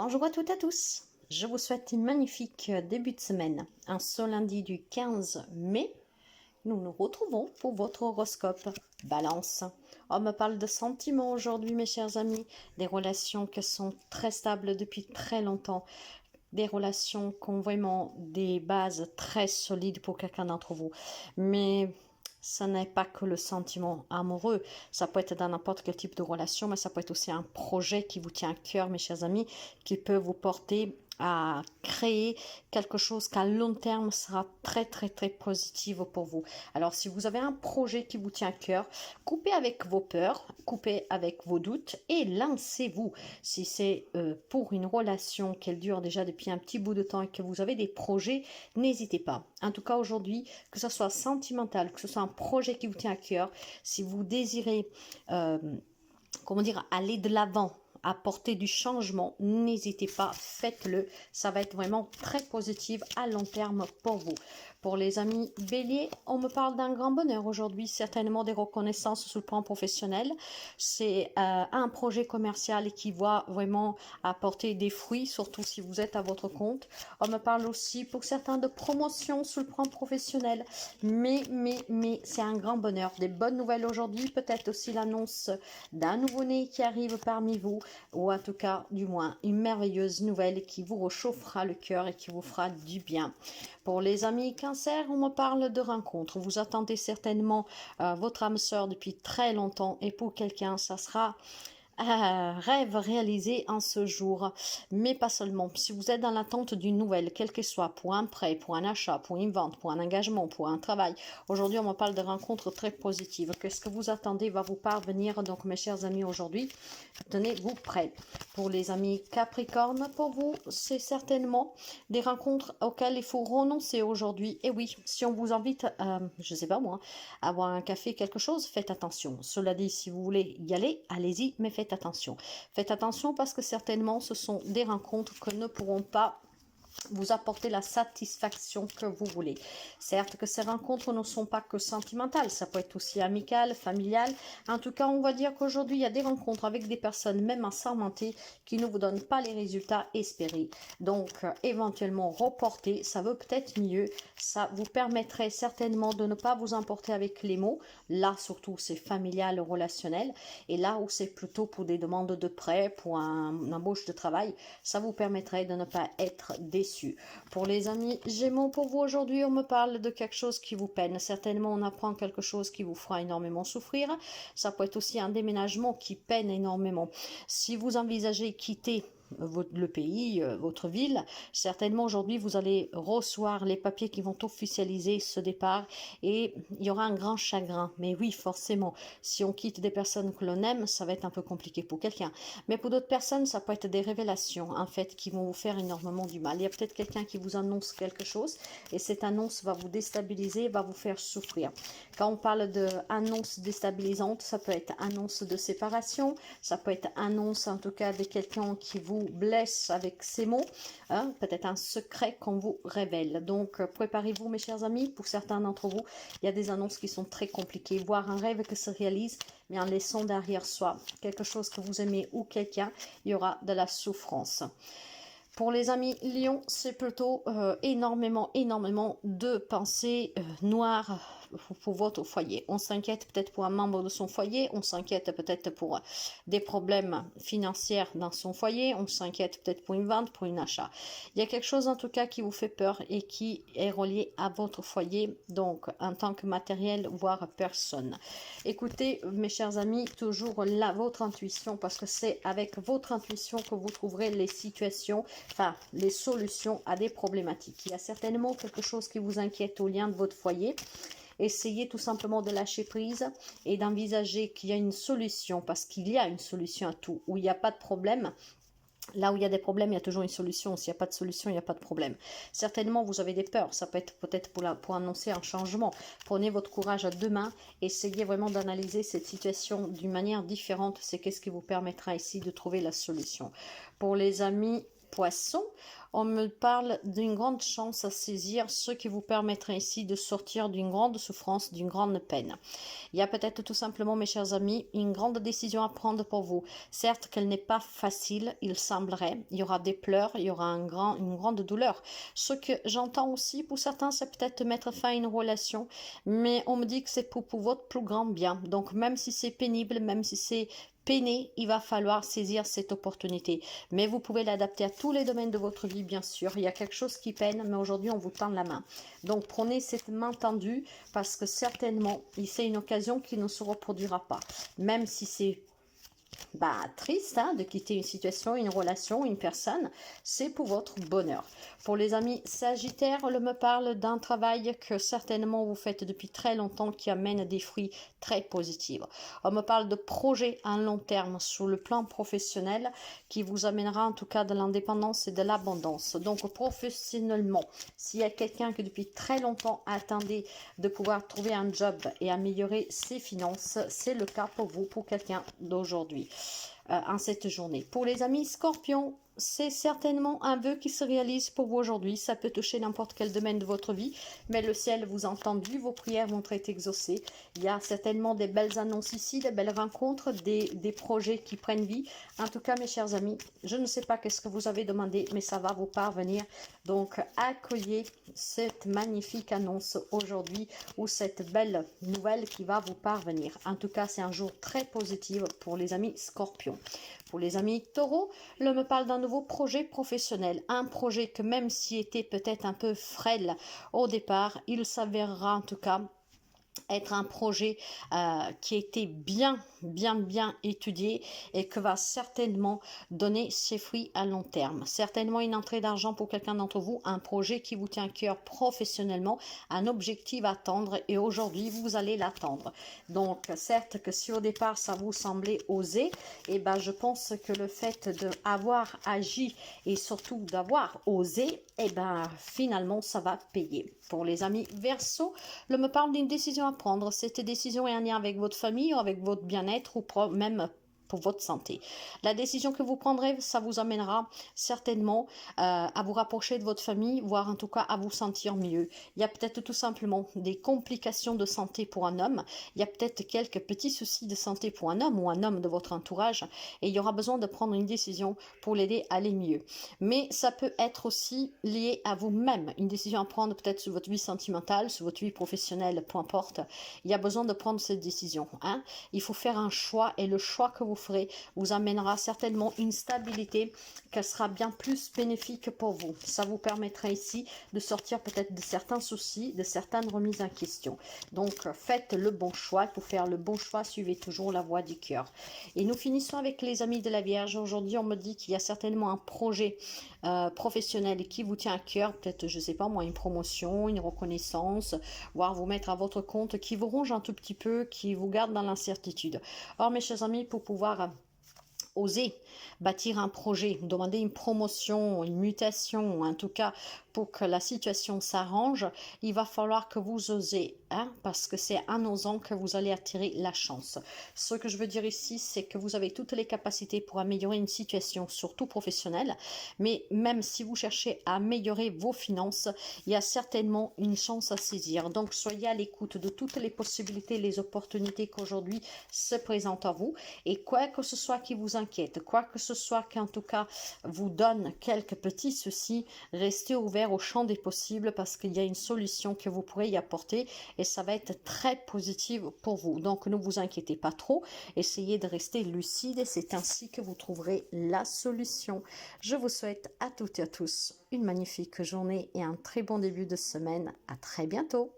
Bonjour à toutes et à tous, je vous souhaite une magnifique début de semaine. Un ce lundi du 15 mai, nous nous retrouvons pour votre horoscope Balance. On me parle de sentiments aujourd'hui mes chers amis, des relations qui sont très stables depuis très longtemps, des relations qui ont vraiment des bases très solides pour quelqu'un d'entre vous. Mais ce n'est pas que le sentiment amoureux, ça peut être dans n'importe quel type de relation, mais ça peut être aussi un projet qui vous tient à cœur, mes chers amis, qui peut vous porter à créer quelque chose qu'à long terme sera très positif pour vous. Alors si vous avez un projet qui vous tient à cœur, coupez avec vos peurs, coupez avec vos doutes et lancez-vous. Si c'est pour une relation qu'elle dure déjà depuis un petit bout de temps et que vous avez des projets, n'hésitez pas. En tout cas aujourd'hui, que ce soit sentimental, que ce soit un projet qui vous tient à cœur, si vous désirez aller de l'avant, apporter du changement, n'hésitez pas, faites-le. Ça va être vraiment très positif à long terme pour vous. Pour les amis béliers, on me parle d'un grand bonheur aujourd'hui, certainement des reconnaissances sur le plan professionnel. C'est un projet commercial qui va vraiment apporter des fruits, surtout si vous êtes à votre compte. On me parle aussi pour certains de promotion sur le plan professionnel, mais c'est un grand bonheur. Des bonnes nouvelles aujourd'hui, peut-être aussi l'annonce d'un nouveau-né qui arrive parmi vous, ou en tout cas, du moins, une merveilleuse nouvelle qui vous réchauffera le cœur et qui vous fera du bien. Pour les amis Cancer, on me parle de rencontres. Vous attendez certainement votre âme sœur depuis très longtemps et pour quelqu'un, ça sera rêve réalisé en ce jour, mais pas seulement. Si vous êtes dans l'attente d'une nouvelle, quelle que soit, pour un prêt, pour un achat, pour une vente, pour un engagement, pour un travail, aujourd'hui on me parle de rencontres très positives. Qu'est-ce que vous attendez va vous parvenir, donc mes chers amis, aujourd'hui, tenez-vous prêts. Pour les amis Capricorne, pour vous, c'est certainement des rencontres auxquelles il faut renoncer aujourd'hui. Et oui, si on vous invite, je sais pas moi, à boire un café, quelque chose, faites attention. Cela dit, si vous voulez y aller, allez-y, mais faites attention. Faites attention parce que certainement ce sont des rencontres que ne pourront pas vous apporter la satisfaction que vous voulez. Certes que ces rencontres ne sont pas que sentimentales, ça peut être aussi amical, familial. En tout cas, on va dire qu'aujourd'hui, il y a des rencontres avec des personnes, même assermentées, qui ne vous donnent pas les résultats espérés. Donc, éventuellement, reporter, ça veut peut-être mieux. Ça vous permettrait certainement de ne pas vous emporter avec les mots. Là, surtout, c'est familial, relationnel. Et là où c'est plutôt pour des demandes de prêt, pour une embauche de travail, ça vous permettrait de ne pas être déçu. Pour les amis Gémeaux, pour vous aujourd'hui, on me parle de quelque chose qui vous peine. Certainement, on apprend quelque chose qui vous fera énormément souffrir. Ça peut être aussi un déménagement qui peine énormément. Si vous envisagez quitter le pays, votre ville, certainement aujourd'hui vous allez recevoir les papiers qui vont officialiser ce départ et il y aura un grand chagrin. Mais oui, forcément, si on quitte des personnes que l'on aime, ça va être un peu compliqué pour quelqu'un. Mais pour d'autres personnes, ça peut être des révélations en fait qui vont vous faire énormément du mal. Il y a peut-être quelqu'un qui vous annonce quelque chose et cette annonce va vous déstabiliser, va vous faire souffrir. Quand on parle d'annonce déstabilisante, ça peut être annonce de séparation, ça peut être annonce en tout cas de quelqu'un qui vous blesse avec ces mots, hein, peut-être un secret qu'on vous révèle. Donc préparez-vous mes chers amis, pour certains d'entre vous, il y a des annonces qui sont très compliquées, voire un rêve qui se réalise, mais en laissant derrière soi quelque chose que vous aimez ou quelqu'un, il y aura de la souffrance. Pour les amis Lion, c'est plutôt énormément de pensées noires pour votre foyer. On s'inquiète peut-être pour un membre de son foyer, on s'inquiète peut-être pour des problèmes financiers dans son foyer, on s'inquiète peut-être pour une vente, pour un achat. Il y a quelque chose en tout cas qui vous fait peur et qui est relié à votre foyer, donc en tant que matériel, voire personne. Écoutez mes chers amis, toujours là votre intuition, parce que c'est avec votre intuition que vous trouverez les situations, enfin les solutions à des problématiques. Il y a certainement quelque chose qui vous inquiète au lien de votre foyer. Essayez tout simplement de lâcher prise et d'envisager qu'il y a une solution, parce qu'il y a une solution à tout. Où il n'y a pas de problème, là où il y a des problèmes, il y a toujours une solution. S'il n'y a pas de solution, il n'y a pas de problème. Certainement, vous avez des peurs. Ça peut être peut-être pour annoncer un changement. Prenez votre courage à deux mains. Essayez vraiment d'analyser cette situation d'une manière différente. C'est qu'est-ce qui vous permettra ici de trouver la solution. Pour les amis Poissons, on me parle d'une grande chance à saisir, ce qui vous permettra ici de sortir d'une grande souffrance, d'une grande peine. Il y a peut-être tout simplement, mes chers amis, une grande décision à prendre pour vous. Certes qu'elle n'est pas facile, il semblerait. Il y aura des pleurs, il y aura une grande douleur. Ce que j'entends aussi, pour certains, c'est peut-être mettre fin à une relation, mais on me dit que c'est pour votre plus grand bien. Donc même si c'est pénible, même si c'est peiné, il va falloir saisir cette opportunité. Mais vous pouvez l'adapter à tous les domaines de votre vie, bien sûr. Il y a quelque chose qui peine, mais aujourd'hui, on vous tend la main. Donc, prenez cette main tendue parce que certainement, c'est une occasion qui ne se reproduira pas. Même si c'est triste de quitter une situation, une relation, une personne, c'est pour votre bonheur. Pour les amis Sagittaires, on me parle d'un travail que certainement vous faites depuis très longtemps qui amène des fruits très positifs. On me parle de projets à long terme sur le plan professionnel qui vous amènera en tout cas de l'indépendance et de l'abondance. Donc professionnellement, s'il y a quelqu'un qui depuis très longtemps attendait de pouvoir trouver un job et améliorer ses finances, c'est le cas pour vous, pour quelqu'un d'aujourd'hui. En cette journée. Pour les amis Scorpions, c'est certainement un vœu qui se réalise pour vous aujourd'hui. Ça peut toucher n'importe quel domaine de votre vie, mais le ciel vous a entendu, vos prières vont être exaucées. Il y a certainement des belles annonces ici, des belles rencontres, des projets qui prennent vie. En tout cas, mes chers amis, je ne sais pas qu'est-ce que vous avez demandé, mais ça va vous parvenir. Donc, accueillez cette magnifique annonce aujourd'hui ou cette belle nouvelle qui va vous parvenir. En tout cas, c'est un jour très positif pour les amis Scorpions. Pour les amis Taureaux, l'on me parle d'un nouveau projet professionnel. Un projet que même s'il était peut-être un peu frêle au départ, il s'avérera en tout cas être un projet qui a été bien étudié et que va certainement donner ses fruits à long terme. Certainement une entrée d'argent pour quelqu'un d'entre vous, un projet qui vous tient à cœur professionnellement, un objectif à atteindre et aujourd'hui vous allez l'atteindre. Donc certes que si au départ ça vous semblait osé, je pense que le fait d'avoir agi et surtout d'avoir osé, finalement ça va payer. Pour les amis Verseau, je me parle d'une décision à prendre. Cette décision est en lien avec votre famille ou avec votre bien-être ou même pour votre santé. La décision que vous prendrez, ça vous amènera certainement à vous rapprocher de votre famille, voire en tout cas à vous sentir mieux. Il y a peut-être tout simplement des complications de santé pour un homme, il y a peut-être quelques petits soucis de santé pour un homme ou un homme de votre entourage et il y aura besoin de prendre une décision pour l'aider à aller mieux. Mais ça peut être aussi lié à vous-même, une décision à prendre peut-être sur votre vie sentimentale, sur votre vie professionnelle, peu importe. Il y a besoin de prendre cette décision. Il faut faire un choix et le choix que vous ferez vous amènera certainement une stabilité qui sera bien plus bénéfique pour vous. Ça vous permettra ici de sortir peut-être de certains soucis, de certaines remises en question. Donc faites le bon choix. Pour faire le bon choix, suivez toujours la voie du cœur. Et nous finissons avec les amis de la Vierge. Aujourd'hui, on me dit qu'il y a certainement un projet professionnel qui vous tient à cœur. Peut-être, je ne sais pas moi, une promotion, une reconnaissance, voire vous mettre à votre compte, qui vous ronge un tout petit peu, qui vous garde dans l'incertitude. Or, mes chers amis, pour pouvoir oser bâtir un projet, demander une promotion, une mutation, en tout cas pour que la situation s'arrange, il va falloir que vous osez, parce que c'est en osant que vous allez attirer la chance. Ce que je veux dire ici, c'est que vous avez toutes les capacités pour améliorer une situation, surtout professionnelle, mais même si vous cherchez à améliorer vos finances, il y a certainement une chance à saisir. Donc soyez à l'écoute de toutes les possibilités, les opportunités qu'aujourd'hui se présentent à vous, et quoi que ce soit qui vous inquiète, quoi que ce soit qui en tout cas vous donne quelques petits soucis, restez ouvert au champ des possibles parce qu'il y a une solution que vous pourrez y apporter et ça va être très positif pour vous. Donc ne vous inquiétez pas trop, essayez de rester lucide et c'est ainsi que vous trouverez la solution. Je vous souhaite à toutes et à tous une magnifique journée et un très bon début de semaine. À très bientôt.